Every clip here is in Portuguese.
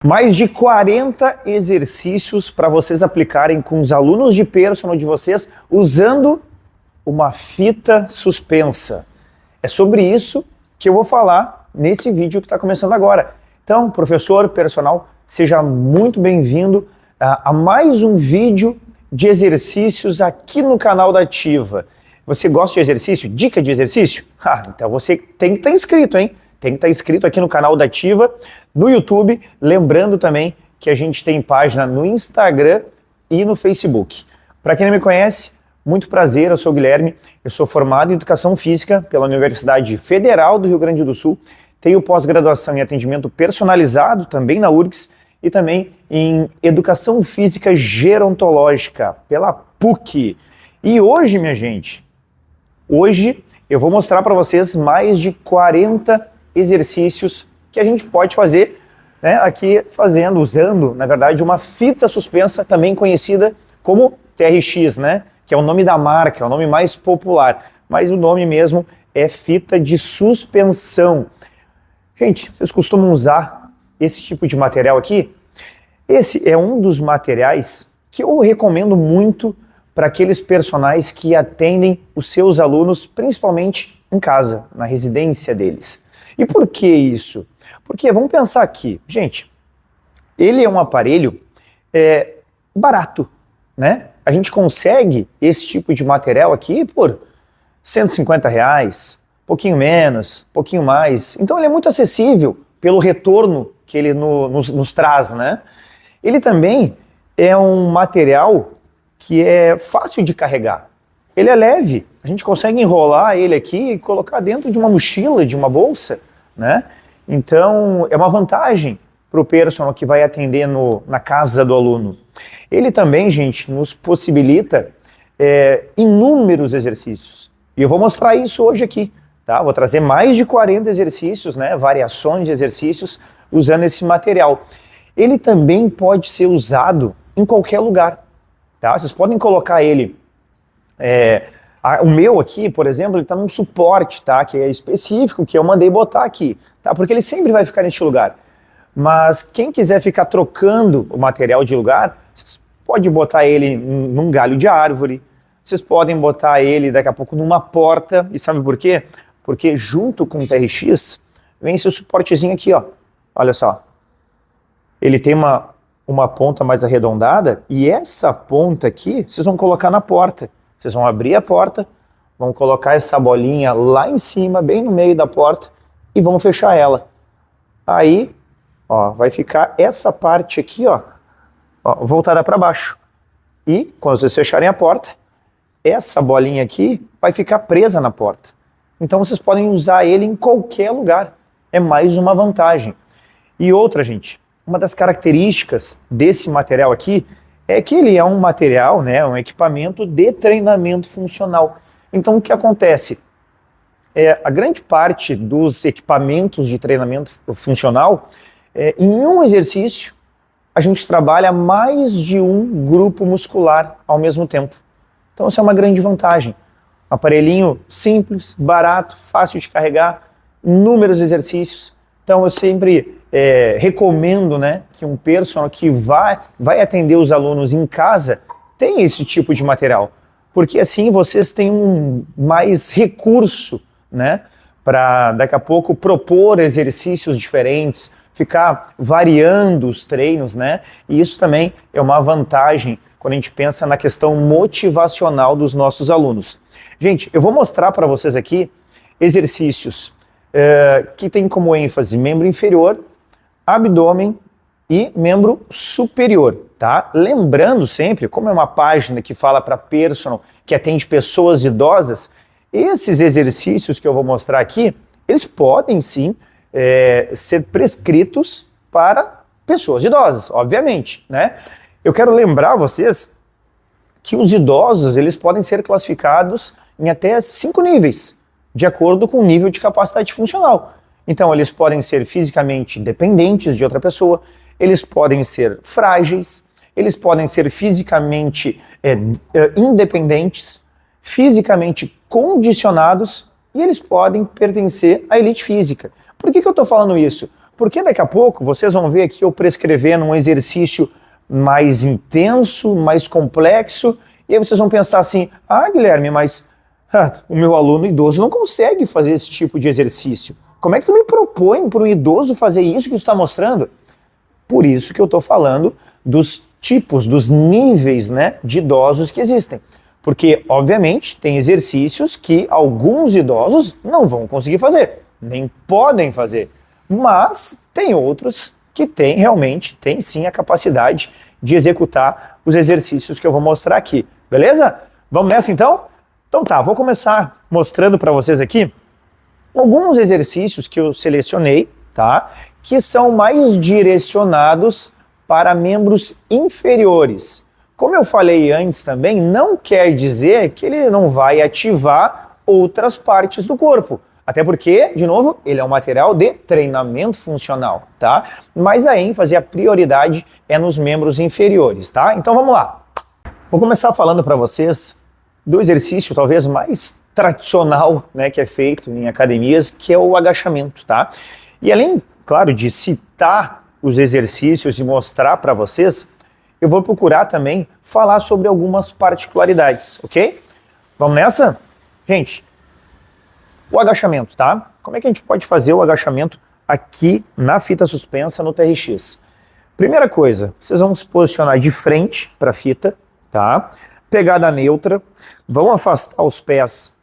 Mais de 40 exercícios para vocês aplicarem com os alunos de personal de vocês usando uma fita suspensa. É sobre isso que eu vou falar nesse vídeo que está começando agora. Então, professor personal, seja muito bem-vindo a mais um vídeo de exercícios aqui no canal da Ativa. Você gosta de exercício? Dica de exercício? Então você tem que estar inscrito, hein? Tem que estar inscrito aqui no canal da Ativa, no YouTube. Lembrando também que a gente tem página no Instagram e no Facebook. Para quem não me conhece, muito prazer, eu sou o Guilherme, eu sou formado em Educação Física pela Universidade Federal do Rio Grande do Sul, tenho pós-graduação em atendimento personalizado também na URGS e também em Educação Física Gerontológica pela PUC. E hoje, minha gente, eu vou mostrar para vocês mais de 40 exercícios que a gente pode fazer, né, aqui usando, na verdade, uma fita suspensa, também conhecida como TRX, né, que é o nome da marca, é o nome mais popular, mas o nome mesmo é fita de suspensão. Gente, vocês costumam usar esse tipo de material aqui? Esse é um dos materiais que eu recomendo muito para aqueles personagens que atendem os seus alunos, principalmente em casa, na residência deles. E por que isso? Porque, vamos pensar aqui, gente, ele é um aparelho barato, né? A gente consegue esse tipo de material aqui por R$150, pouquinho menos, pouquinho mais. Então ele é muito acessível pelo retorno que ele nos traz, né? Ele também é um material que é fácil de carregar. Ele é leve, a gente consegue enrolar ele aqui e colocar dentro de uma mochila, de uma bolsa, né? Então é uma vantagem para o personal que vai atender na casa do aluno. Ele também, gente, nos possibilita inúmeros exercícios. E eu vou mostrar isso hoje aqui, tá? Vou trazer mais de 40 exercícios, né? Variações de exercícios usando esse material. Ele também pode ser usado em qualquer lugar, tá? Vocês podem colocar ele... o meu aqui, por exemplo, ele está num suporte, tá? Que é específico, que eu mandei botar aqui, tá? Porque ele sempre vai ficar neste lugar. Mas quem quiser ficar trocando o material de lugar, vocês podem botar ele num galho de árvore, vocês podem botar ele daqui a pouco numa porta, e sabe por quê? Porque junto com o TRX vem esse suportezinho aqui, ó. Olha só. Ele tem uma ponta mais arredondada, e essa ponta aqui vocês vão colocar na porta. Vocês vão abrir a porta, vão colocar essa bolinha lá em cima, bem no meio da porta, e vão fechar ela. Aí, ó, vai ficar essa parte aqui, ó voltada para baixo. E, quando vocês fecharem a porta, essa bolinha aqui vai ficar presa na porta. Então, vocês podem usar ele em qualquer lugar. É mais uma vantagem. E outra, gente, uma das características desse material aqui é que ele é um material, né, um equipamento de treinamento funcional. Então, o que acontece? A grande parte dos equipamentos de treinamento funcional, em um exercício, a gente trabalha mais de um grupo muscular ao mesmo tempo. Então, isso é uma grande vantagem. Um aparelhinho simples, barato, fácil de carregar, inúmeros exercícios. Então, eu sempre recomendo, né, que um personal que vai atender os alunos em casa tenha esse tipo de material, porque assim vocês têm mais recurso, né, para daqui a pouco propor exercícios diferentes, ficar variando os treinos, né, e isso também é uma vantagem quando a gente pensa na questão motivacional dos nossos alunos. Gente, eu vou mostrar para vocês aqui exercícios que tem como ênfase membro inferior, abdômen e membro superior, tá? Lembrando sempre, como é uma página que fala para personal, que atende pessoas idosas, esses exercícios que eu vou mostrar aqui, eles podem sim ser prescritos para pessoas idosas, obviamente, né? Eu quero lembrar vocês que os idosos, eles podem ser classificados em até 5 níveis, de acordo com o nível de capacidade funcional. Então, eles podem ser fisicamente dependentes de outra pessoa, eles podem ser frágeis, eles podem ser fisicamente independentes, fisicamente condicionados, e eles podem pertencer à elite física. Por que eu estou falando isso? Porque daqui a pouco vocês vão ver aqui eu prescrevendo um exercício mais intenso, mais complexo, e aí vocês vão pensar assim, Guilherme, mas o meu aluno idoso não consegue fazer esse tipo de exercício. Como é que tu me propõe para um idoso fazer isso que tu está mostrando? Por isso que eu estou falando dos tipos, dos níveis, né, de idosos que existem. Porque, obviamente, tem exercícios que alguns idosos não vão conseguir fazer, nem podem fazer. Mas tem outros que realmente têm sim a capacidade de executar os exercícios que eu vou mostrar aqui. Beleza? Vamos nessa então? Então tá, vou começar mostrando para vocês aqui alguns exercícios que eu selecionei, tá? Que são mais direcionados para membros inferiores. Como eu falei antes também, não quer dizer que ele não vai ativar outras partes do corpo. Até porque, de novo, ele é um material de treinamento funcional, tá? Mas a ênfase, a prioridade é nos membros inferiores, tá? Então vamos lá. Vou começar falando para vocês do exercício talvez mais tradicional, né, que é feito em academias, que é o agachamento, tá? E além, claro, de citar os exercícios e mostrar para vocês, eu vou procurar também falar sobre algumas particularidades, ok? Vamos nessa? Gente, o agachamento, tá? Como é que a gente pode fazer o agachamento aqui na fita suspensa no TRX? Primeira coisa, vocês vão se posicionar de frente para a fita, tá? Pegada neutra, vão afastar os pés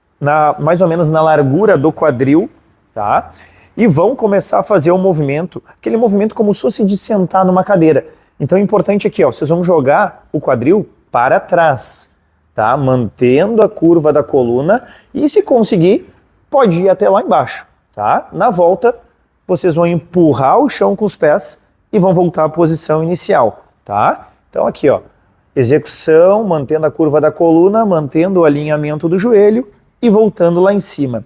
mais ou menos na largura do quadril, tá? E vão começar a fazer o movimento, aquele movimento como se fosse de sentar numa cadeira. Então é importante aqui, ó, vocês vão jogar o quadril para trás, tá? Mantendo a curva da coluna e, se conseguir, pode ir até lá embaixo, tá? Na volta, vocês vão empurrar o chão com os pés e vão voltar à posição inicial, tá? Então aqui, ó, execução, mantendo a curva da coluna, mantendo o alinhamento do joelho e voltando lá em cima.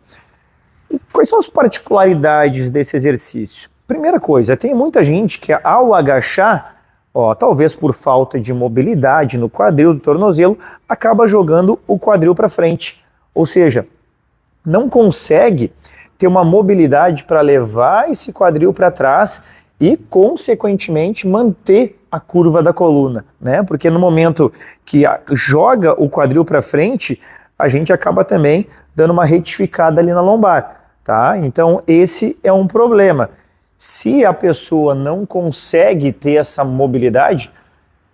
E quais são as particularidades desse exercício? Primeira coisa, tem muita gente que ao agachar, ó, talvez por falta de mobilidade no quadril do tornozelo, acaba jogando o quadril para frente. Ou seja, não consegue ter uma mobilidade para levar esse quadril para trás e, consequentemente, manter a curva da coluna, né? Porque no momento que joga o quadril para frente, a gente acaba também dando uma retificada ali na lombar, tá? Então, esse é um problema. Se a pessoa não consegue ter essa mobilidade,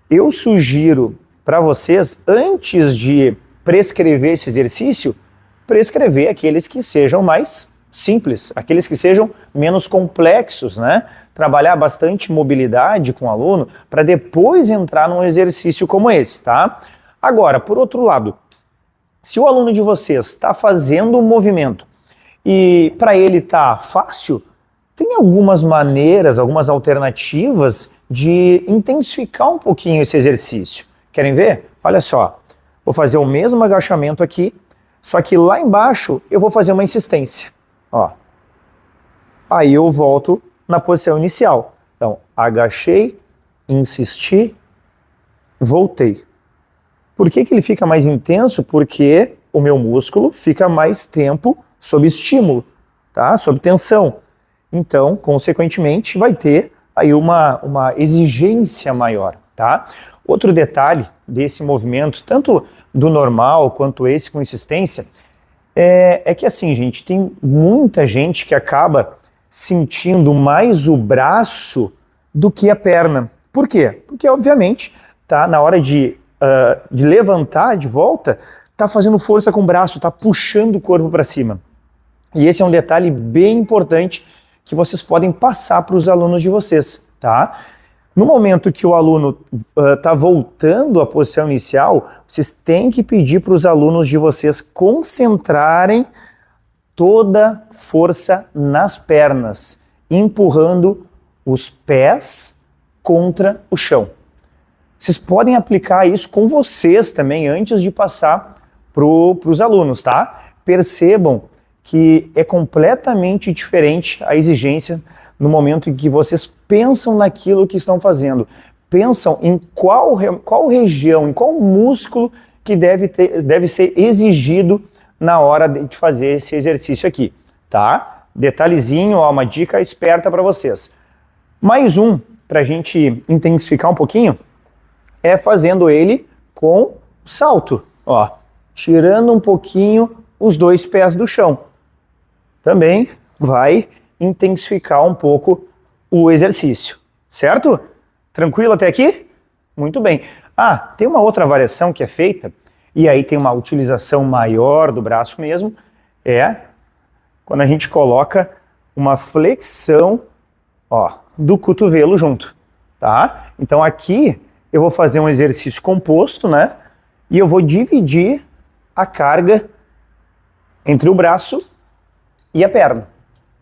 eu sugiro para vocês, antes de prescrever esse exercício, prescrever aqueles que sejam mais simples, aqueles que sejam menos complexos, né? Trabalhar bastante mobilidade com o aluno para depois entrar num exercício como esse, tá? Agora, por outro lado, se o aluno de vocês está fazendo um movimento e para ele tá fácil, tem algumas maneiras, algumas alternativas de intensificar um pouquinho esse exercício. Querem ver? Olha só, vou fazer o mesmo agachamento aqui, só que lá embaixo eu vou fazer uma insistência, ó. Aí eu volto na posição inicial. Então, agachei, insisti, voltei. Por que ele fica mais intenso? Porque o meu músculo fica mais tempo sob estímulo, tá? Sob tensão. Então, consequentemente, vai ter aí uma exigência maior, tá? Outro detalhe desse movimento, tanto do normal quanto esse com insistência, é que assim, gente, tem muita gente que acaba sentindo mais o braço do que a perna. Por quê? Porque, obviamente, tá na hora de levantar de volta, tá fazendo força com o braço, tá puxando o corpo para cima. E esse é um detalhe bem importante que vocês podem passar para os alunos de vocês, tá? No momento que o aluno está voltando à posição inicial, vocês têm que pedir para os alunos de vocês concentrarem toda força nas pernas, empurrando os pés contra o chão. Vocês podem aplicar isso com vocês também antes de passar para os alunos, tá? Percebam que é completamente diferente a exigência no momento em que vocês pensam naquilo que estão fazendo. Pensam em qual região, em qual músculo que deve ser exigido na hora de fazer esse exercício aqui, tá? Detalhezinho, ó, uma dica esperta para vocês. Mais um, para a gente intensificar um pouquinho, é fazendo ele com salto, ó, tirando um pouquinho os dois pés do chão. Também vai intensificar um pouco o exercício, certo? Tranquilo até aqui? Muito bem. Ah, tem uma outra variação que é feita, e aí tem uma utilização maior do braço mesmo, é quando a gente coloca uma flexão, ó, do cotovelo junto, tá? Então aqui eu vou fazer um exercício composto, né? E eu vou dividir a carga entre o braço e a perna.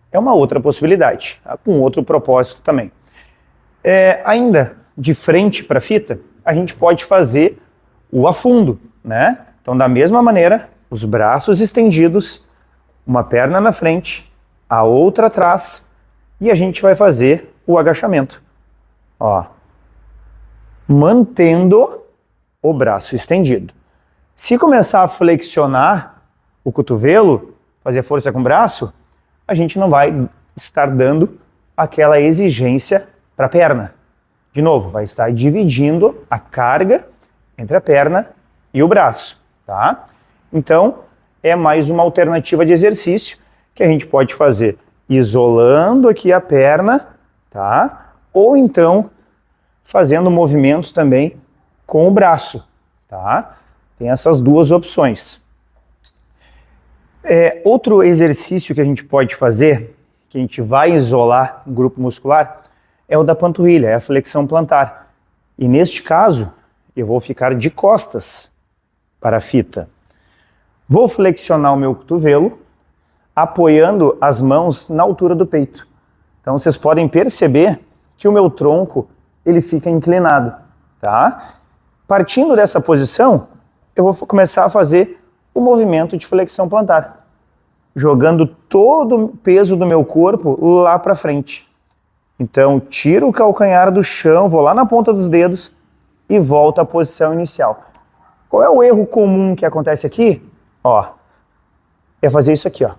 É uma outra possibilidade, com outro propósito também. Ainda de frente para a fita, a gente pode fazer o afundo, né? Então, da mesma maneira, os braços estendidos, uma perna na frente, a outra atrás, e a gente vai fazer o agachamento. Ó, mantendo o braço estendido. Se começar a flexionar o cotovelo, fazer força com o braço, a gente não vai estar dando aquela exigência para a perna. De novo, vai estar dividindo a carga entre a perna e o braço, tá? Então, é mais uma alternativa de exercício que a gente pode fazer isolando aqui a perna, tá? Ou então fazendo movimentos também com o braço, tá? Tem essas duas opções. Outro exercício que a gente pode fazer, que a gente vai isolar um grupo muscular, é o da panturrilha, é a flexão plantar. E neste caso, eu vou ficar de costas para a fita. Vou flexionar o meu cotovelo, apoiando as mãos na altura do peito. Então vocês podem perceber que o meu tronco ele fica inclinado, tá? Partindo dessa posição, eu vou começar a fazer o movimento de flexão plantar, jogando todo o peso do meu corpo lá para frente. Então, tiro o calcanhar do chão, vou lá na ponta dos dedos e volto à posição inicial. Qual é o erro comum que acontece aqui? Ó, é fazer isso aqui, ó.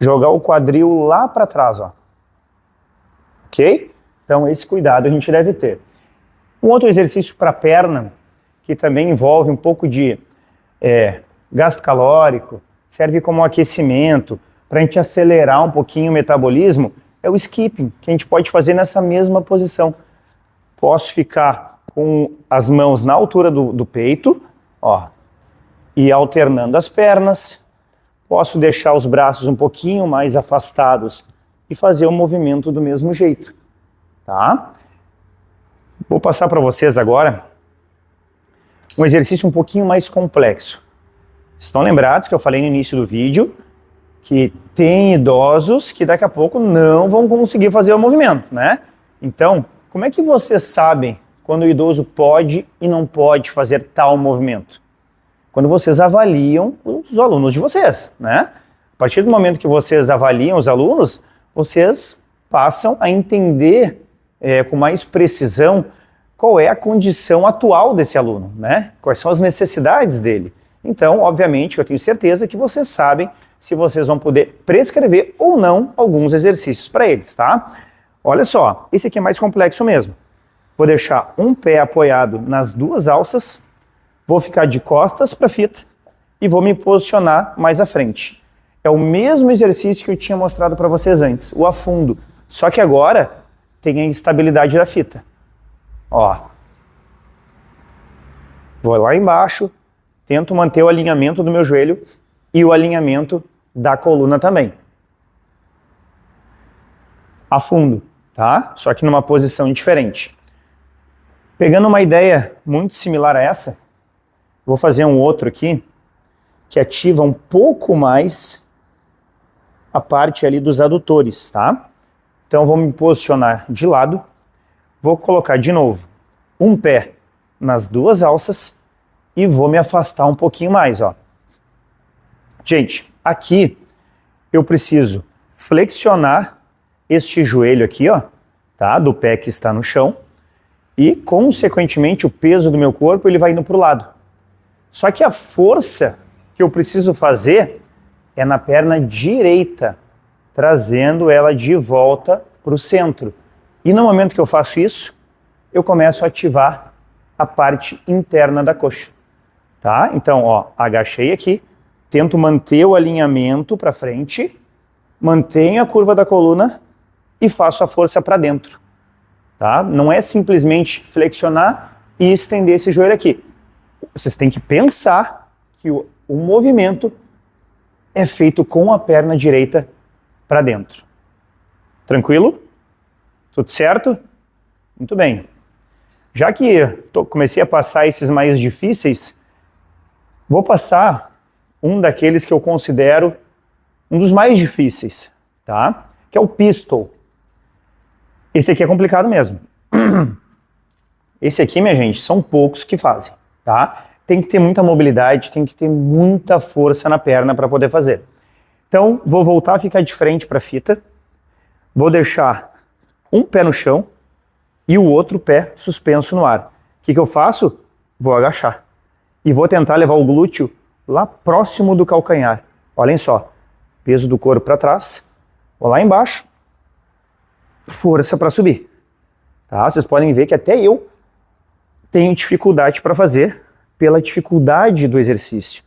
Jogar o quadril lá para trás, ó. Ok? Então, esse cuidado a gente deve ter. Um outro exercício para a perna, que também envolve um pouco de gasto calórico, serve como um aquecimento, para a gente acelerar um pouquinho o metabolismo, é o skipping, que a gente pode fazer nessa mesma posição. Posso ficar com as mãos na altura do peito, ó, e alternando as pernas. Posso deixar os braços um pouquinho mais afastados e fazer o movimento do mesmo jeito, tá? Vou passar para vocês agora um exercício um pouquinho mais complexo. Estão lembrados que eu falei no início do vídeo que tem idosos que daqui a pouco não vão conseguir fazer o movimento, né? Então, como é que vocês sabem quando o idoso pode e não pode fazer tal movimento? Quando vocês avaliam os alunos de vocês, né? A partir do momento que vocês avaliam os alunos, vocês passam a entender com mais precisão qual é a condição atual desse aluno, né? Quais são as necessidades dele. Então, obviamente, eu tenho certeza que vocês sabem se vocês vão poder prescrever ou não alguns exercícios para eles, tá? Olha só, esse aqui é mais complexo mesmo. Vou deixar um pé apoiado nas duas alças, vou ficar de costas para a fita e vou me posicionar mais à frente. É o mesmo exercício que eu tinha mostrado para vocês antes, o afundo, só que agora tem a estabilidade da fita. Ó, vou lá embaixo, tento manter o alinhamento do meu joelho e o alinhamento da coluna também. Afundo, tá? Só que numa posição diferente. Pegando uma ideia muito similar a essa, vou fazer um outro aqui, que ativa um pouco mais a parte ali dos adutores, tá? Então vou me posicionar de lado, vou colocar de novo um pé nas duas alças e vou me afastar um pouquinho mais, ó. Gente, aqui eu preciso flexionar este joelho aqui, ó, tá? Do pé que está no chão e, consequentemente, o peso do meu corpo ele vai indo para o lado. Só que a força que eu preciso fazer é na perna direita, trazendo ela de volta para o centro. E no momento que eu faço isso, eu começo a ativar a parte interna da coxa, tá? Então, ó, agachei aqui, tento manter o alinhamento para frente, mantenho a curva da coluna e faço a força para dentro, tá? Não é simplesmente flexionar e estender esse joelho aqui. Vocês têm que pensar que o movimento é feito com a perna direita para dentro. Tranquilo? Tudo certo? Muito bem. Já que comecei a passar esses mais difíceis, vou passar um daqueles que eu considero um dos mais difíceis, tá? Que é o pistol. Esse aqui é complicado mesmo. Esse aqui, minha gente, são poucos que fazem, tá? Tem que ter muita mobilidade, tem que ter muita força na perna para poder fazer. Então, vou voltar a ficar de frente para a fita, vou deixar um pé no chão e o outro pé suspenso no ar. O que eu faço? Vou agachar e vou tentar levar o glúteo lá próximo do calcanhar. Olhem só, peso do corpo para trás, vou lá embaixo, força para subir. Tá? Vocês podem ver que até eu tenho dificuldade para fazer pela dificuldade do exercício.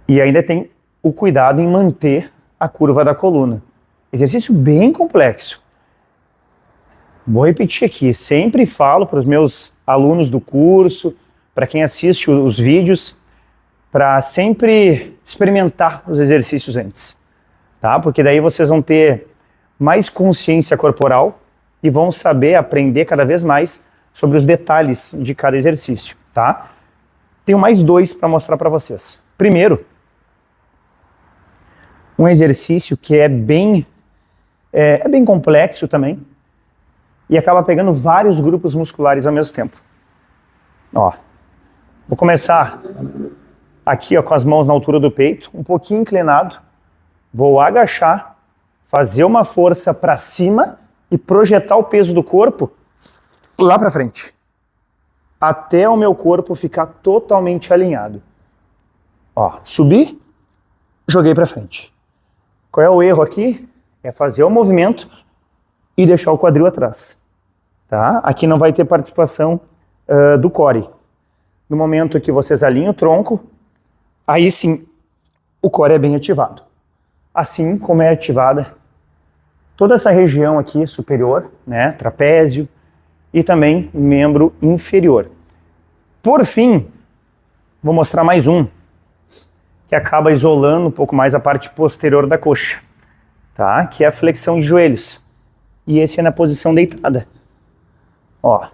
E ainda tem o cuidado em manter a curva da coluna. Exercício bem complexo. Vou repetir aqui, sempre falo para os meus alunos do curso, para quem assiste os vídeos, para sempre experimentar os exercícios antes, tá? Porque daí vocês vão ter mais consciência corporal e vão saber aprender cada vez mais sobre os detalhes de cada exercício, tá? Tenho mais dois para mostrar para vocês. Primeiro, um exercício que é bem complexo também e acaba pegando vários grupos musculares ao mesmo tempo. Ó, vou começar aqui, ó, com as mãos na altura do peito, um pouquinho inclinado. Vou agachar, fazer uma força para cima e projetar o peso do corpo lá para frente, até o meu corpo ficar totalmente alinhado. Ó, subi, joguei para frente. Qual é o erro aqui? É fazer o movimento e deixar o quadril atrás. Tá? Aqui não vai ter participação do core. No momento que vocês alinham o tronco, aí sim o core é bem ativado. Assim como é ativada toda essa região aqui superior, né, trapézio e também membro inferior. Por fim, vou mostrar mais um que acaba isolando um pouco mais a parte posterior da coxa, tá? Que é a flexão de joelhos. E esse é na posição deitada. Ó,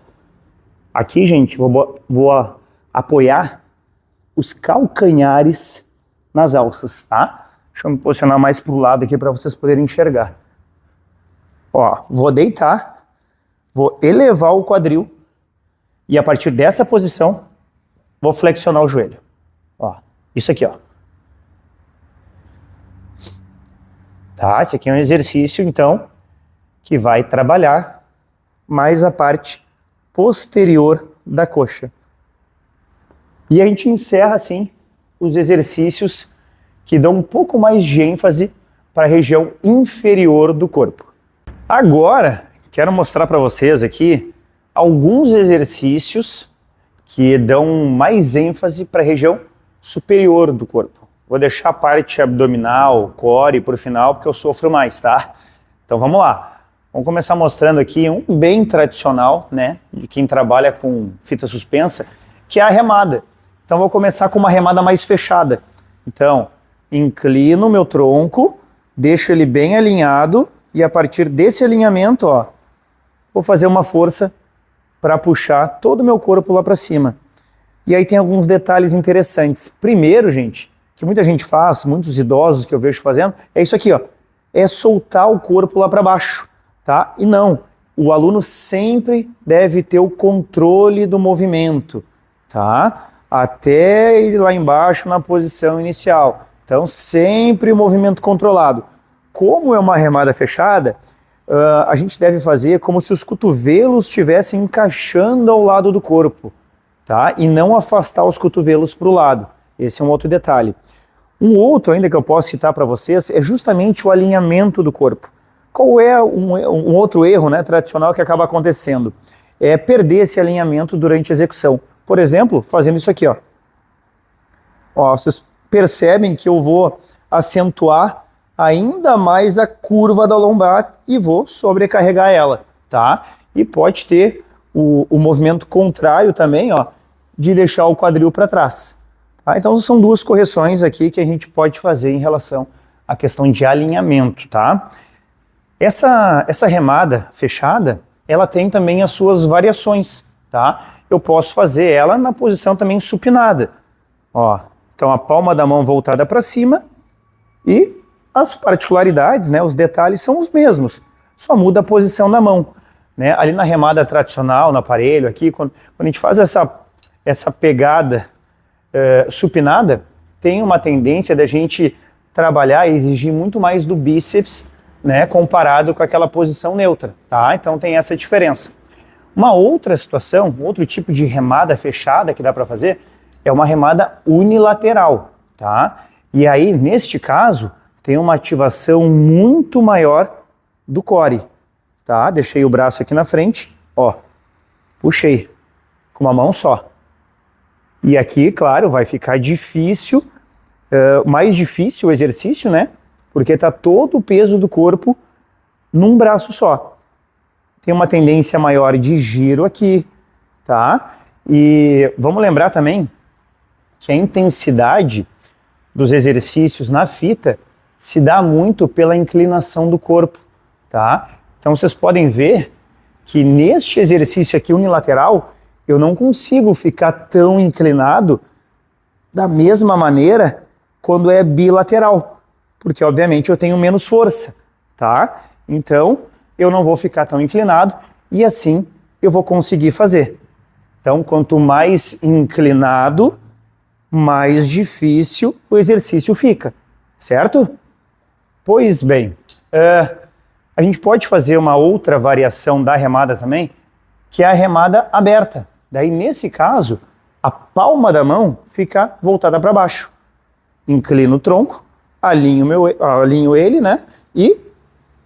aqui, gente, vou apoiar os calcanhares nas alças, tá? Deixa eu me posicionar mais para o lado aqui para vocês poderem enxergar. Ó, vou deitar, vou elevar o quadril e a partir dessa posição vou flexionar o joelho. Ó, isso aqui, ó. Tá? Esse aqui é um exercício, então, que vai trabalhar mais a parte posterior da coxa. E a gente encerra, assim, os exercícios que dão um pouco mais de ênfase para a região inferior do corpo. Agora, quero mostrar para vocês aqui alguns exercícios que dão mais ênfase para a região superior do corpo. Vou deixar a parte abdominal, core para o final, porque eu sofro mais, tá? Então vamos lá. Vamos começar mostrando aqui um bem tradicional, né, de quem trabalha com fita suspensa, que é a remada. Então vou começar com uma remada mais fechada. Então, inclino o meu tronco, deixo ele bem alinhado e a partir desse alinhamento, ó, vou fazer uma força para puxar todo o meu corpo lá para cima. E aí tem alguns detalhes interessantes. Primeiro, gente, que muita gente faz, muitos idosos que eu vejo fazendo, é isso aqui, ó. É soltar o corpo lá para baixo, tá? E não, o aluno sempre deve ter o controle do movimento, tá? Até ir lá embaixo na posição inicial. Então, sempre o movimento controlado. Como é uma remada fechada, a gente deve fazer como se os cotovelos estivessem encaixando ao lado do corpo, tá? E não afastar os cotovelos para o lado. Esse é um outro detalhe. Um outro ainda que eu posso citar para vocês é justamente o alinhamento do corpo. Qual é um outro erro, né, tradicional que acaba acontecendo? É perder esse alinhamento durante a execução. Por exemplo, fazendo isso aqui, ó. Ó, vocês percebem que eu vou acentuar ainda mais a curva da lombar e vou sobrecarregar ela, tá? E pode ter o movimento contrário também, ó, de deixar o quadril para trás. Tá? Então são duas correções aqui que a gente pode fazer em relação à questão de alinhamento, tá? Essa remada fechada, ela tem também as suas variações, tá? Eu posso fazer ela na posição também supinada, ó. Então a palma da mão voltada para cima e as particularidades, né, os detalhes são os mesmos, só muda a posição da mão, né? Ali na remada tradicional, no aparelho aqui, quando a gente faz essa pegada supinada, tem uma tendência da gente trabalhar e exigir muito mais do bíceps, né, comparado com aquela posição neutra, tá? Então tem essa diferença. Uma outra situação, outro tipo de remada fechada que dá para fazer é uma remada unilateral, tá? E aí, neste caso, tem uma ativação muito maior do core, tá? Deixei o braço aqui na frente, ó, puxei com uma mão só. E aqui, claro, vai ficar difícil, mais difícil o exercício, né? Porque tá todo o peso do corpo num braço só. Tem uma tendência maior de giro aqui, tá? E vamos lembrar também que a intensidade dos exercícios na fita se dá muito pela inclinação do corpo, tá? Então vocês podem ver que neste exercício aqui unilateral, eu não consigo ficar tão inclinado da mesma maneira quando é bilateral, porque obviamente eu tenho menos força, tá? Então eu não vou ficar tão inclinado e assim eu vou conseguir fazer. Então quanto mais inclinado, mais difícil o exercício fica, certo? Pois bem, a gente pode fazer uma outra variação da remada também, que é a remada aberta. Daí, nesse caso, a palma da mão fica voltada para baixo. Inclino o tronco, alinho ele, né? E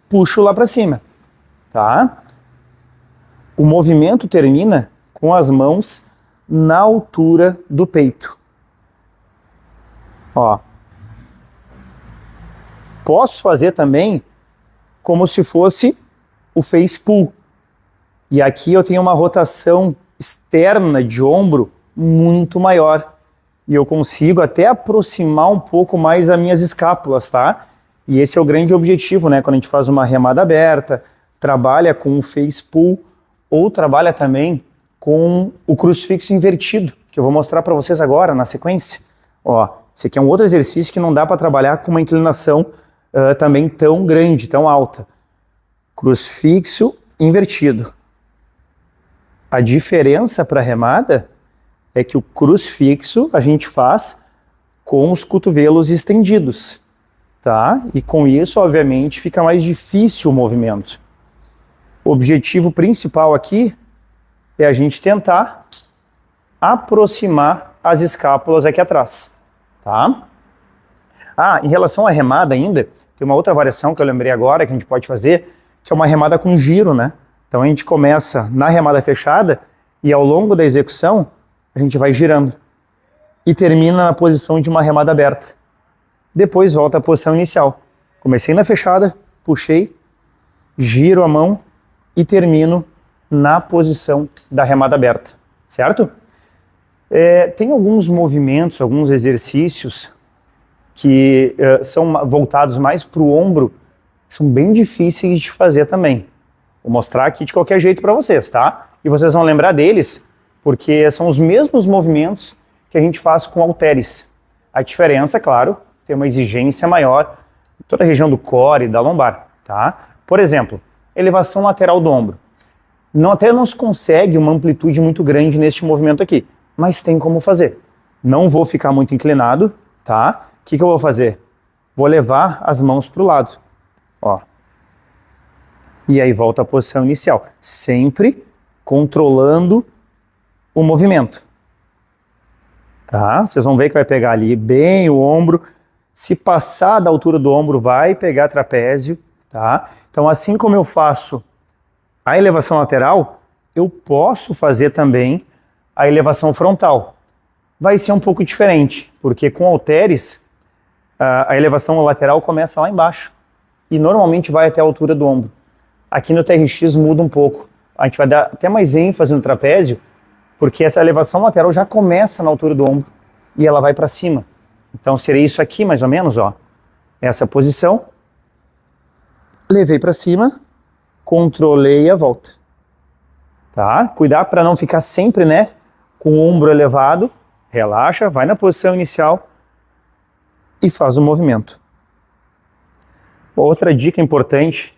puxo lá para cima, tá? O movimento termina com as mãos na altura do peito. Ó. Posso fazer também como se fosse o face pull. E aqui eu tenho uma rotação externa de ombro muito maior. E eu consigo até aproximar um pouco mais as minhas escápulas, tá? E esse é o grande objetivo, né? Quando a gente faz uma remada aberta, trabalha com o face pull ou trabalha também com o crucifixo invertido, que eu vou mostrar para vocês agora na sequência. Ó, esse aqui é um outro exercício que não dá para trabalhar com uma inclinação também tão grande, tão alta. Crucifixo invertido. A diferença para a remada é que o crucifixo a gente faz com os cotovelos estendidos, tá? E com isso, obviamente, fica mais difícil o movimento. O objetivo principal aqui é a gente tentar aproximar as escápulas aqui atrás, tá? Ah, em relação à remada ainda, tem uma outra variação que eu lembrei agora que a gente pode fazer, que é uma remada com giro, né? Então a gente começa na remada fechada e ao longo da execução a gente vai girando e termina na posição de uma remada aberta. Depois volta à posição inicial. Comecei na fechada, puxei, giro a mão e termino na posição da remada aberta, certo? Tem alguns movimentos, alguns exercícios que são voltados mais para o ombro, que são bem difíceis de fazer também. Vou mostrar aqui de qualquer jeito para vocês, tá? E vocês vão lembrar deles, porque são os mesmos movimentos que a gente faz com halteres. A diferença, claro, tem uma exigência maior em toda a região do core e da lombar, tá? Por exemplo, elevação lateral do ombro. Até não se consegue uma amplitude muito grande neste movimento aqui, mas tem como fazer. Não vou ficar muito inclinado, tá? O que eu vou fazer? Vou levar as mãos para o lado, ó. E aí volta à posição inicial, sempre controlando o movimento, tá? Vocês vão ver que vai pegar ali bem o ombro. Se passar da altura do ombro, vai pegar trapézio, tá? Então, assim como eu faço a elevação lateral, eu posso fazer também a elevação frontal. Vai ser um pouco diferente, porque com halteres, a elevação lateral começa lá embaixo e normalmente vai até a altura do ombro. Aqui no TRX muda um pouco. A gente vai dar até mais ênfase no trapézio, porque essa elevação lateral já começa na altura do ombro e ela vai para cima. Então seria isso aqui mais ou menos, ó. Essa posição. Levei para cima, controlei a volta. Tá? Cuidar para não ficar sempre, né, com o ombro elevado. Relaxa, vai na posição inicial e faz o movimento. Outra dica importante,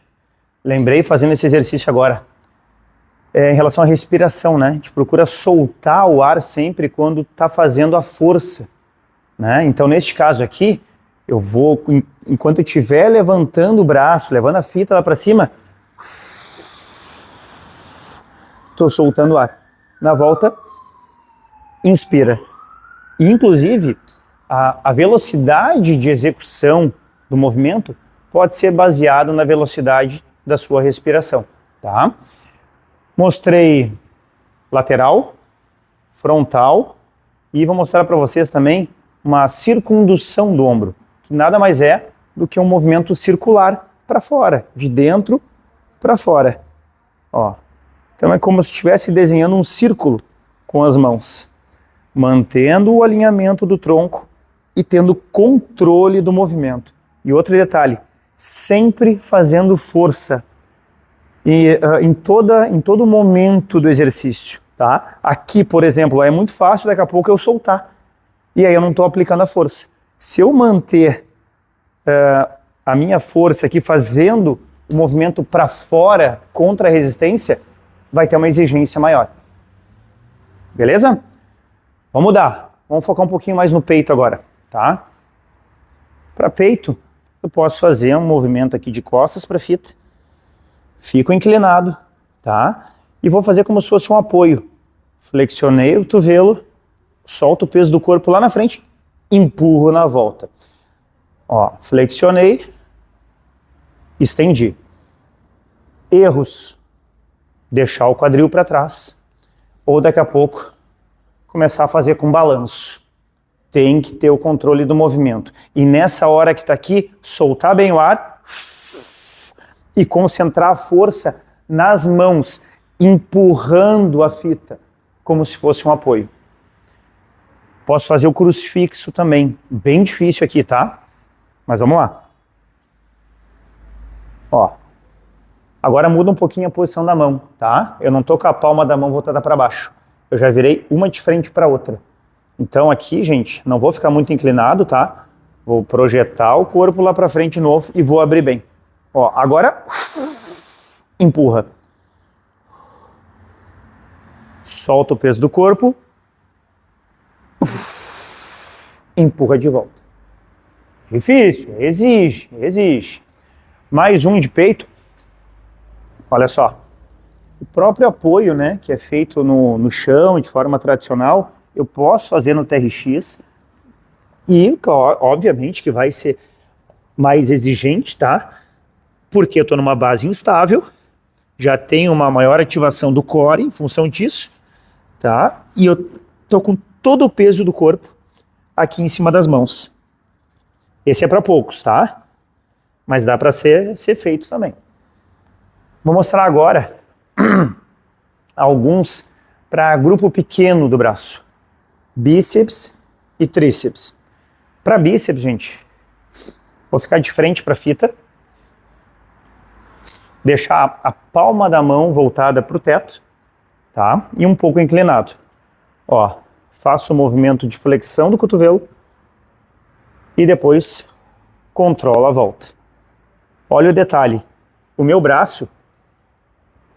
lembrei fazendo esse exercício agora, em relação à respiração, né? A gente procura soltar o ar sempre quando está fazendo a força, né? Então, neste caso aqui, eu vou, enquanto eu estiver levantando o braço, levando a fita lá para cima, estou soltando o ar. Na volta, inspira. E, inclusive, a velocidade de execução do movimento pode ser baseado na velocidade da sua respiração, tá? Mostrei lateral, frontal e vou mostrar para vocês também uma circundução do ombro, que nada mais é do que um movimento circular para fora, de dentro para fora. Ó. Então é como se estivesse desenhando um círculo com as mãos, mantendo o alinhamento do tronco e tendo controle do movimento. E outro detalhe, sempre fazendo força em todo momento do exercício, tá? Aqui, por exemplo, é muito fácil daqui a pouco eu soltar, e aí eu não estou aplicando a força. Se eu manter a minha força aqui fazendo o movimento para fora contra a resistência, vai ter uma exigência maior. Beleza? Vamos mudar. Vamos focar um pouquinho mais no peito agora, tá? Para peito, eu posso fazer um movimento aqui de costas para fita. Fico inclinado, tá? E vou fazer como se fosse um apoio. Flexionei o cotovelo, solto o peso do corpo lá na frente, empurro na volta. Ó, flexionei, estendi. Erros. Deixar o quadril para trás. Ou daqui a pouco, começar a fazer com balanço. Tem que ter o controle do movimento. E nessa hora que está aqui, soltar bem o ar e concentrar a força nas mãos, empurrando a fita, como se fosse um apoio. Posso fazer o crucifixo também. Bem difícil aqui, tá? Mas vamos lá. Ó. Agora muda um pouquinho a posição da mão, tá? Eu não tô com a palma da mão voltada para baixo. Eu já virei uma de frente para outra. Então aqui, gente, não vou ficar muito inclinado, tá? Vou projetar o corpo lá para frente de novo e vou abrir bem. Ó, agora empurra. Solta o peso do corpo. Empurra de volta. Difícil, exige. Mais um de peito. Olha só. O próprio apoio, né, que é feito no chão de forma tradicional, eu posso fazer no TRX e, obviamente, que vai ser mais exigente, tá? Porque eu estou numa base instável, já tenho uma maior ativação do core em função disso, tá? E eu estou com todo o peso do corpo aqui em cima das mãos. Esse é para poucos, tá? Mas dá para ser feito também. Vou mostrar agora alguns para grupo pequeno do braço. Bíceps e tríceps. Para bíceps, gente, vou ficar de frente para a fita, deixar a palma da mão voltada para o teto, tá? E um pouco inclinado. Ó, faço o movimento de flexão do cotovelo e depois controlo a volta. Olha o detalhe, o meu braço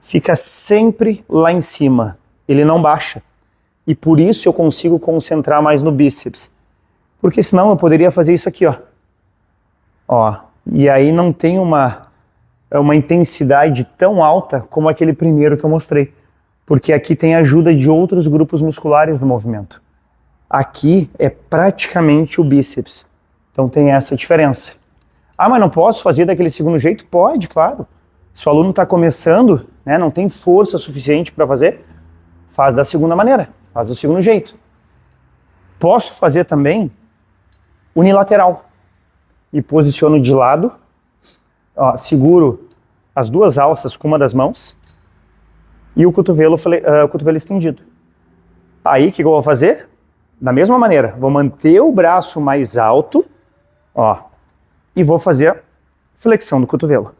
fica sempre lá em cima, ele não baixa. E por isso eu consigo concentrar mais no bíceps. Porque senão eu poderia fazer isso aqui, ó. Ó, e aí não tem uma intensidade tão alta como aquele primeiro que eu mostrei. Porque aqui tem ajuda de outros grupos musculares no movimento. Aqui é praticamente o bíceps. Então tem essa diferença. Ah, mas não posso fazer daquele segundo jeito? Pode, claro. Se o aluno está começando, né, não tem força suficiente para fazer, faz da segunda maneira, faz do segundo jeito. Posso fazer também unilateral. E posiciono de lado, ó, seguro as duas alças com uma das mãos e o cotovelo estendido. Aí o que eu vou fazer? Da mesma maneira, vou manter o braço mais alto, ó, e vou fazer a flexão do cotovelo.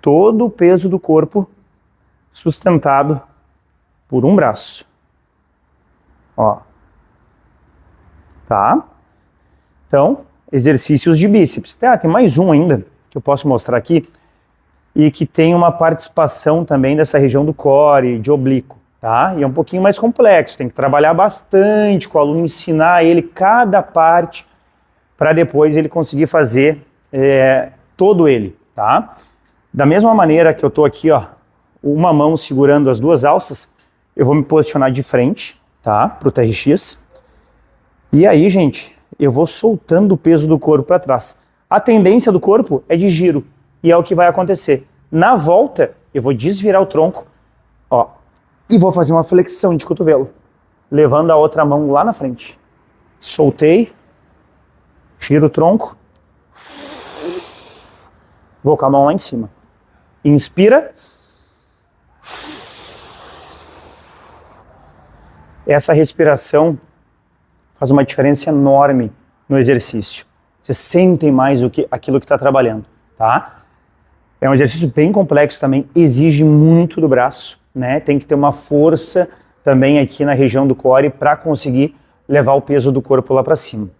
Todo o peso do corpo sustentado por um braço. Ó. Tá? Então, exercícios de bíceps. Tem mais um ainda que eu posso mostrar aqui e que tem uma participação também dessa região do core, de oblíquo, tá? E é um pouquinho mais complexo, tem que trabalhar bastante com o aluno, ensinar ele cada parte para depois ele conseguir fazer todo ele, tá? Da mesma maneira que eu tô aqui, ó, uma mão segurando as duas alças, eu vou me posicionar de frente, tá? Pro TRX. E aí, gente, eu vou soltando o peso do corpo para trás. A tendência do corpo é de giro, e é o que vai acontecer. Na volta, eu vou desvirar o tronco, ó, e vou fazer uma flexão de cotovelo, levando a outra mão lá na frente. Soltei, giro o tronco, vou com a mão lá em cima. Inspira. Essa respiração faz uma diferença enorme no exercício. Vocês sentem mais aquilo que está trabalhando, tá? É um exercício bem complexo também, exige muito do braço, né? Tem que ter uma força também aqui na região do core para conseguir levar o peso do corpo lá para cima.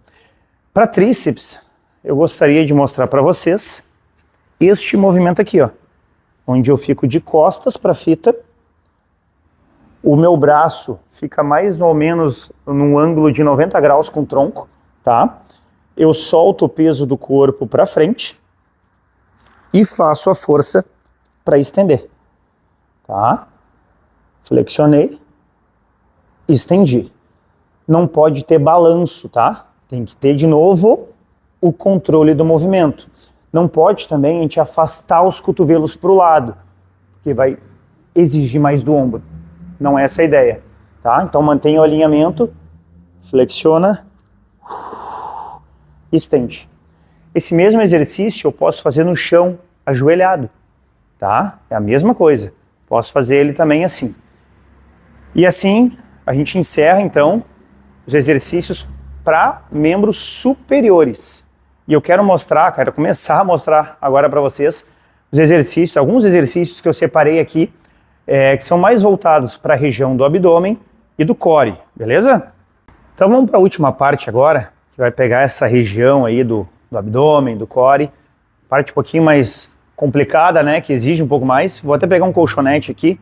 Para tríceps, eu gostaria de mostrar para vocês este movimento aqui, ó, onde eu fico de costas para a fita. O meu braço fica mais ou menos num ângulo de 90 graus com o tronco, tá? Eu solto o peso do corpo para frente e faço a força para estender, tá? Flexionei, estendi. Não pode ter balanço, tá? Tem que ter de novo o controle do movimento. Não pode também a gente afastar os cotovelos para o lado, porque vai exigir mais do ombro. Não é essa a ideia, tá? Então mantenha o alinhamento, flexiona, estende. Esse mesmo exercício eu posso fazer no chão, ajoelhado, tá? É a mesma coisa. Posso fazer ele também assim. E assim a gente encerra então os exercícios para membros superiores. E eu quero começar a mostrar agora para vocês os exercícios, alguns exercícios que eu separei aqui, que são mais voltados para a região do abdômen e do core, beleza? Então vamos para a última parte agora, que vai pegar essa região aí do abdômen, do core, parte um pouquinho mais complicada, né, que exige um pouco mais. Vou até pegar um colchonete aqui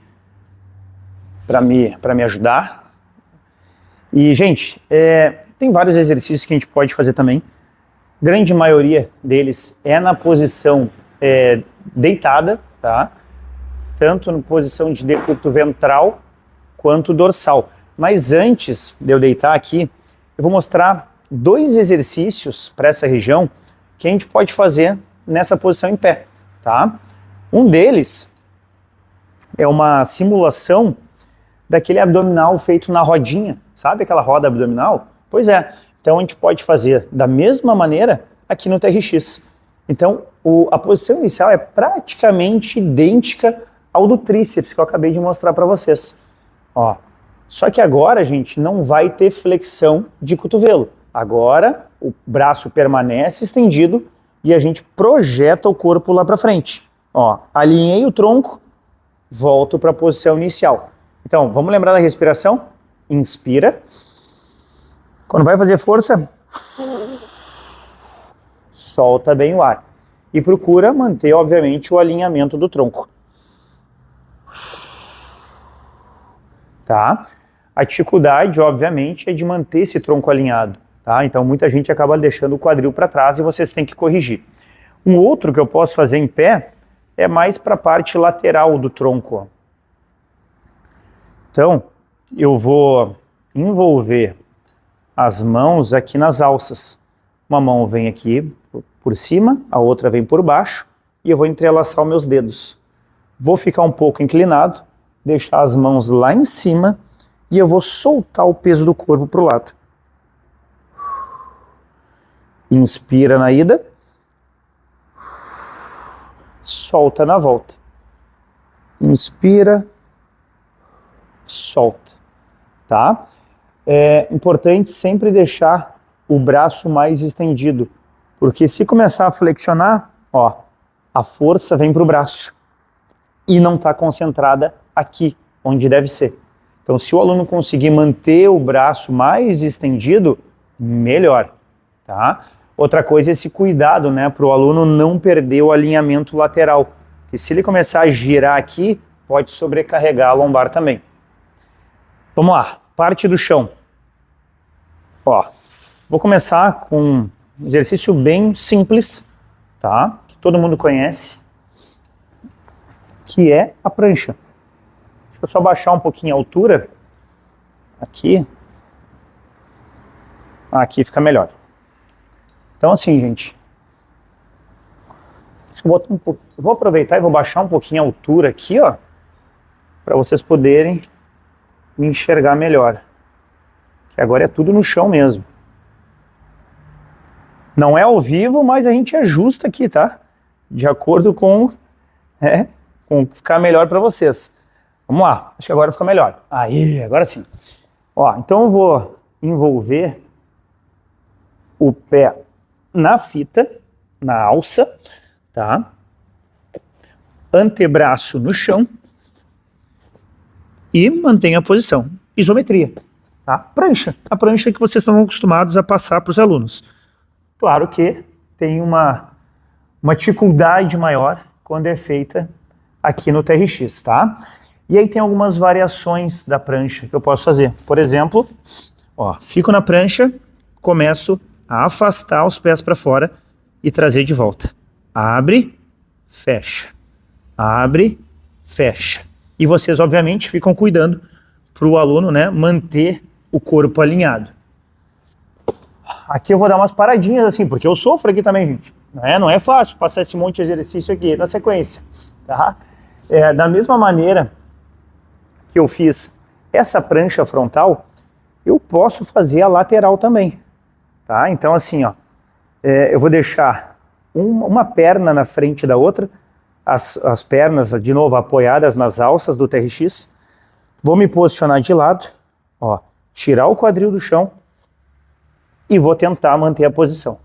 para me ajudar. E, gente, tem vários exercícios que a gente pode fazer também. Grande maioria deles é na posição deitada, tá? Tanto na posição de decúbito ventral quanto dorsal. Mas antes de eu deitar aqui, eu vou mostrar 2 exercícios para essa região que a gente pode fazer nessa posição em pé, tá? Um deles é uma simulação daquele abdominal feito na rodinha, sabe aquela roda abdominal? Pois é, então a gente pode fazer da mesma maneira aqui no TRX. Então a posição inicial é praticamente idêntica ao do tríceps que eu acabei de mostrar para vocês. Ó, só que agora, gente, não vai ter flexão de cotovelo. Agora o braço permanece estendido e a gente projeta o corpo lá para frente. Ó, alinhei o tronco, volto para a posição inicial. Então, vamos lembrar da respiração? Inspira. Quando vai fazer força, solta bem o ar. E procura manter, obviamente, o alinhamento do tronco. Tá? A dificuldade, obviamente, é de manter esse tronco alinhado. Tá? Então, muita gente acaba deixando o quadril para trás e vocês têm que corrigir. Um outro que eu posso fazer em pé é mais para a parte lateral do tronco. Ó. Então, eu vou envolver as mãos aqui nas alças. Uma mão vem aqui por cima, a outra vem por baixo e eu vou entrelaçar os meus dedos. Vou ficar um pouco inclinado, deixar as mãos lá em cima e eu vou soltar o peso do corpo para o lado. Inspira na ida, solta na volta. Inspira, solta, tá? É importante sempre deixar o braço mais estendido, porque se começar a flexionar, ó, a força vem para o braço e não está concentrada aqui, onde deve ser. Então, se o aluno conseguir manter o braço mais estendido, melhor, tá? Outra coisa é esse cuidado, né, para o aluno não perder o alinhamento lateral, que se ele começar a girar aqui, pode sobrecarregar a lombar também. Vamos lá, parte do chão. Ó, vou começar com um exercício bem simples, tá? Que todo mundo conhece, que é a prancha. Deixa eu só baixar um pouquinho a altura. Aqui. Aqui fica melhor. Então assim, gente. Deixa eu botar um pouco. Eu vou aproveitar e vou baixar um pouquinho a altura aqui, ó, para vocês poderem me enxergar melhor. Que agora é tudo no chão mesmo. Não é ao vivo, mas a gente ajusta aqui, tá? De acordo com ficar melhor para vocês. Vamos lá, acho que agora fica melhor. Aí, agora sim. Ó, então eu vou envolver o pé na fita, na alça, tá? Antebraço no chão e mantenha a posição. Isometria, tá? Prancha, a prancha que vocês estão acostumados a passar para os alunos. Claro que tem uma dificuldade maior quando é feita aqui no TRX, tá? E aí tem algumas variações da prancha que eu posso fazer. Por exemplo, ó, fico na prancha, começo a afastar os pés para fora e trazer de volta. Abre, fecha. Abre, fecha. E vocês, obviamente, ficam cuidando para o aluno, né, manter o corpo alinhado. Aqui eu vou dar umas paradinhas assim, porque eu sofro aqui também, gente. Não é fácil passar esse monte de exercício aqui na sequência, tá? Da mesma maneira que eu fiz essa prancha frontal, eu posso fazer a lateral também, tá? Então assim, ó, eu vou deixar uma perna na frente da outra, as pernas, de novo, apoiadas nas alças do TRX, vou me posicionar de lado, ó, tirar o quadril do chão e vou tentar manter a posição.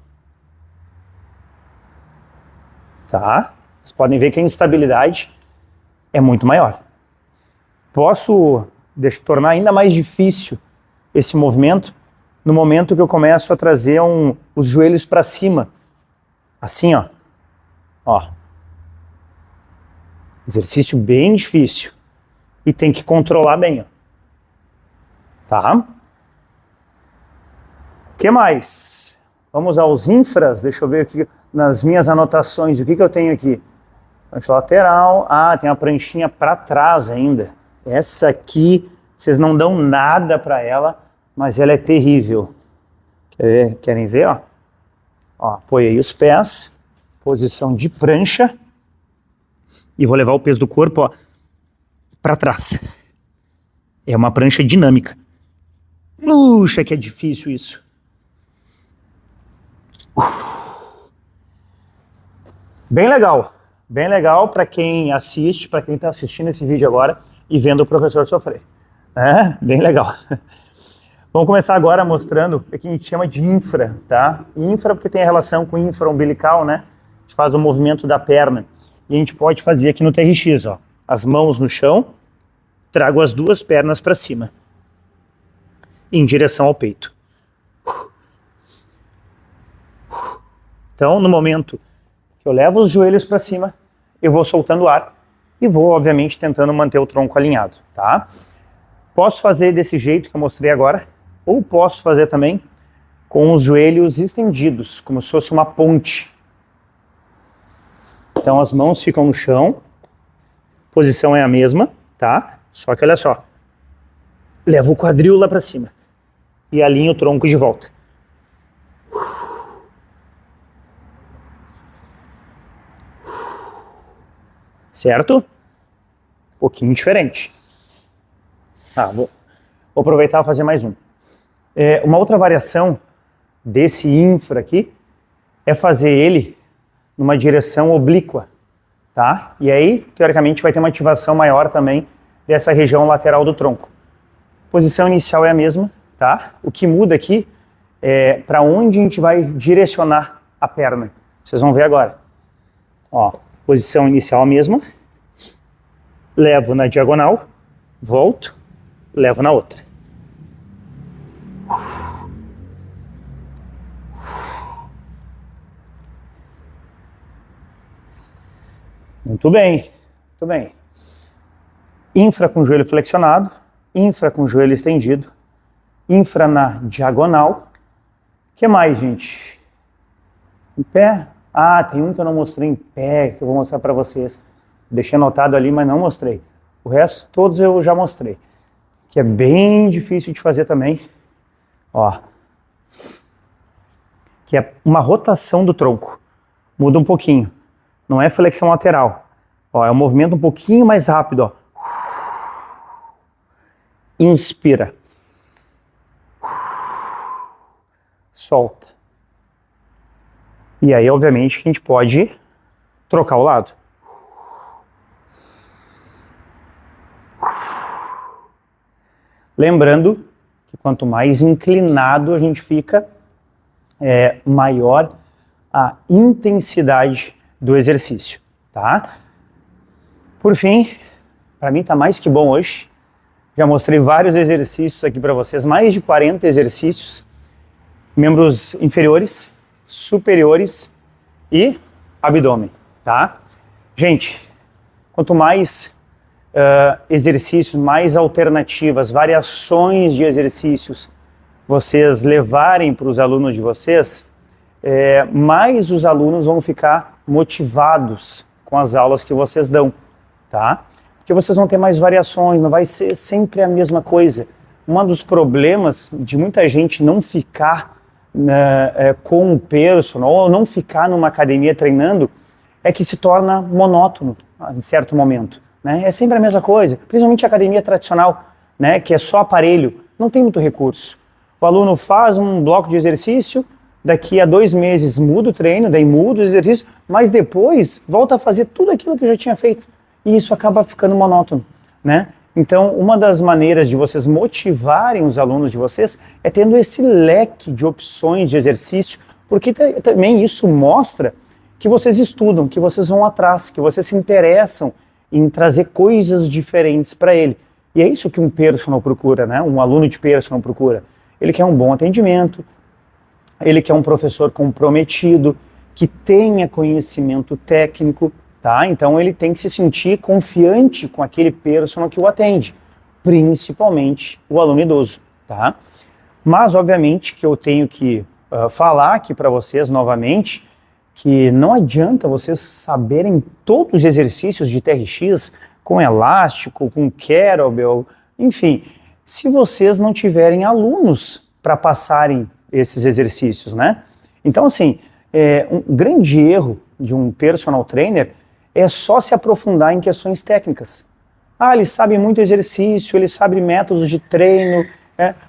Tá? Vocês podem ver que a instabilidade é muito maior. Posso tornar ainda mais difícil esse movimento no momento que eu começo a trazer os joelhos para cima. Assim, ó. Ó. Exercício bem difícil. E tem que controlar bem, ó. Tá? O que mais? Vamos aos infras. Deixa eu ver aqui nas minhas anotações. O que eu tenho aqui? Prancha lateral. Ah, tem uma pranchinha para trás ainda. Essa aqui, vocês não dão nada para ela, mas ela é terrível. Querem ver? Ó? Ó, apoiei os pés, posição de prancha, e vou levar o peso do corpo para trás. É uma prancha dinâmica. Puxa, que é difícil isso. Bem legal para quem assiste, para quem está assistindo esse vídeo agora e vendo o professor sofrer. Bem legal. Vamos começar agora mostrando o que a gente chama de infra, tá? Infra porque tem a relação com infra-umbilical, né? A gente faz o movimento da perna. E a gente pode fazer aqui no TRX, ó. As mãos no chão, trago as duas pernas para cima, em direção ao peito. Então, no momento que eu levo os joelhos para cima, eu vou soltando o ar e vou, obviamente, tentando manter o tronco alinhado, tá? Posso fazer desse jeito que eu mostrei agora, ou posso fazer também com os joelhos estendidos, como se fosse uma ponte. Então as mãos ficam no chão, posição é a mesma, tá? Só que olha só, levo o quadril lá para cima e alinho o tronco de volta. certo? Um pouquinho diferente. Vou aproveitar e fazer mais um. Uma outra variação desse infra aqui é fazer ele numa direção oblíqua, tá? E aí, teoricamente, vai ter uma ativação maior também dessa região lateral do tronco. Posição inicial é a mesma, tá? O que muda aqui é para onde a gente vai direcionar a perna. Vocês vão ver agora. Ó, posição inicial a mesma. Levo na diagonal, volto, levo na outra. Muito bem, muito bem. Infra com o joelho flexionado, infra com o joelho estendido, infra na diagonal. O que mais, gente? Em pé? Tem um que eu não mostrei em pé, que eu vou mostrar para vocês. Deixei anotado ali, mas não mostrei. O resto, todos eu já mostrei. Que é bem difícil de fazer também. Ó. Que é uma rotação do tronco. Muda um pouquinho. Não é flexão lateral. Ó, é um movimento um pouquinho mais rápido, ó. Inspira. Solta. E aí, obviamente, que a gente pode trocar o lado. Lembrando que quanto mais inclinado a gente fica, maior a intensidade do exercício, tá? Por fim, para mim tá mais que bom hoje. Já mostrei vários exercícios aqui para vocês, mais de 40 exercícios, membros inferiores, superiores e abdômen, tá? Gente, quanto mais exercícios, mais alternativas, variações de exercícios vocês levarem para os alunos de vocês, mais os alunos vão ficar motivados com as aulas que vocês dão, tá? Porque vocês vão ter mais variações, não vai ser sempre a mesma coisa. Um dos problemas de muita gente não ficar com um personal ou não ficar numa academia treinando é que se torna monótono em certo momento, né? É sempre a mesma coisa, principalmente a academia tradicional, né? Que é só aparelho, não tem muito recurso. O aluno faz um bloco de exercício, daqui a 2 meses muda o treino, daí muda o exercício, mas depois volta a fazer tudo aquilo que já tinha feito. E isso acaba ficando monótono, né? Então, uma das maneiras de vocês motivarem os alunos de vocês é tendo esse leque de opções de exercício, porque também isso mostra que vocês estudam, que vocês vão atrás, que vocês se interessam em trazer coisas diferentes para ele. E é isso que um personal procura, né? Um aluno de personal procura. Ele quer um bom atendimento, ele quer um professor comprometido, que tenha conhecimento técnico, tá? Então ele tem que se sentir confiante com aquele personal que o atende, principalmente o aluno idoso, tá? Mas obviamente que eu tenho que falar aqui para vocês novamente que não adianta vocês saberem todos os exercícios de TRX com elástico, com kettlebell, enfim, se vocês não tiverem alunos para passarem esses exercícios, né? Então assim, um grande erro de um personal trainer é só se aprofundar em questões técnicas. Ele sabe muito exercício, ele sabe métodos de treino,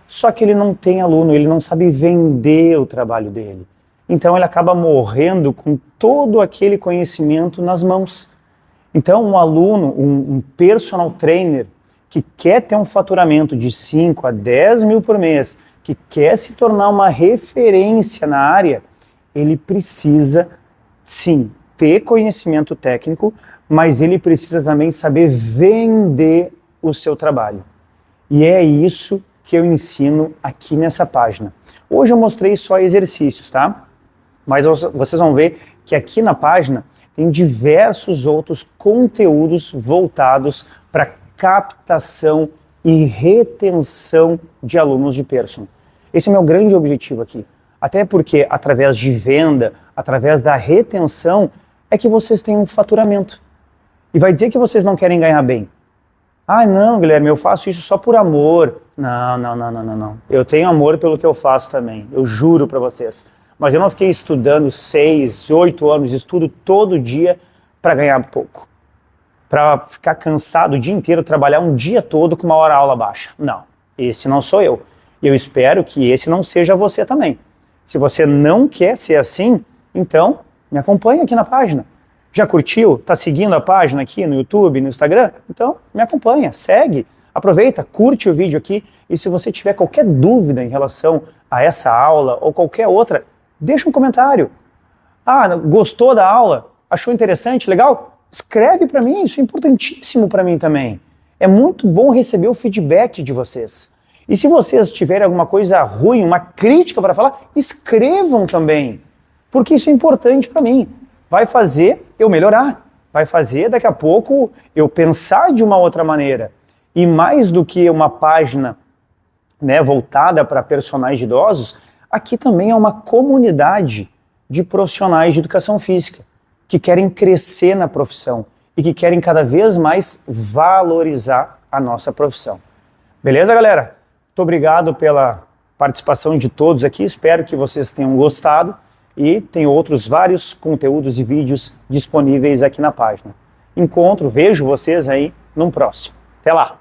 só que ele não tem aluno, ele não sabe vender o trabalho dele. Então ele acaba morrendo com todo aquele conhecimento nas mãos. Então um aluno, um personal trainer que quer ter um faturamento de 5 a 10 mil por mês, que quer se tornar uma referência na área, ele precisa, sim, ter conhecimento técnico, mas ele precisa também saber vender o seu trabalho. E é isso que eu ensino aqui nessa página. Hoje eu mostrei só exercícios, tá? Mas vocês vão ver que aqui na página tem diversos outros conteúdos voltados para captação e retenção de alunos de personal. Esse é o meu grande objetivo aqui. Até porque através de venda, através da retenção, é que vocês têm um faturamento. E vai dizer que vocês não querem ganhar bem. Não, Guilherme, eu faço isso só por amor. Não. Eu tenho amor pelo que eu faço também, eu juro para vocês. Mas eu não fiquei estudando 6, 8 anos, estudo todo dia para ganhar pouco. para ficar cansado o dia inteiro, trabalhar um dia todo com uma hora aula baixa. Não, esse não sou eu. E eu espero que esse não seja você também. Se você não quer ser assim, então me acompanha aqui na página. Já curtiu? Tá seguindo a página aqui no YouTube, no Instagram? Então me acompanha, segue, aproveita, curte o vídeo aqui e se você tiver qualquer dúvida em relação a essa aula ou qualquer outra, deixa um comentário. Ah, gostou da aula? Achou interessante? Legal? Escreve para mim, isso é importantíssimo para mim também. É muito bom receber o feedback de vocês. E se vocês tiverem alguma coisa ruim, uma crítica para falar, escrevam também, porque isso é importante para mim. Vai fazer eu melhorar, vai fazer daqui a pouco eu pensar de uma outra maneira. E mais do que uma página, né, voltada para personagens idosos, aqui também é uma comunidade de profissionais de educação física que querem crescer na profissão e que querem cada vez mais valorizar a nossa profissão. Beleza, galera? Muito obrigado pela participação de todos aqui, espero que vocês tenham gostado e tem outros vários conteúdos e vídeos disponíveis aqui na página. Vejo vocês aí num próximo. Até lá!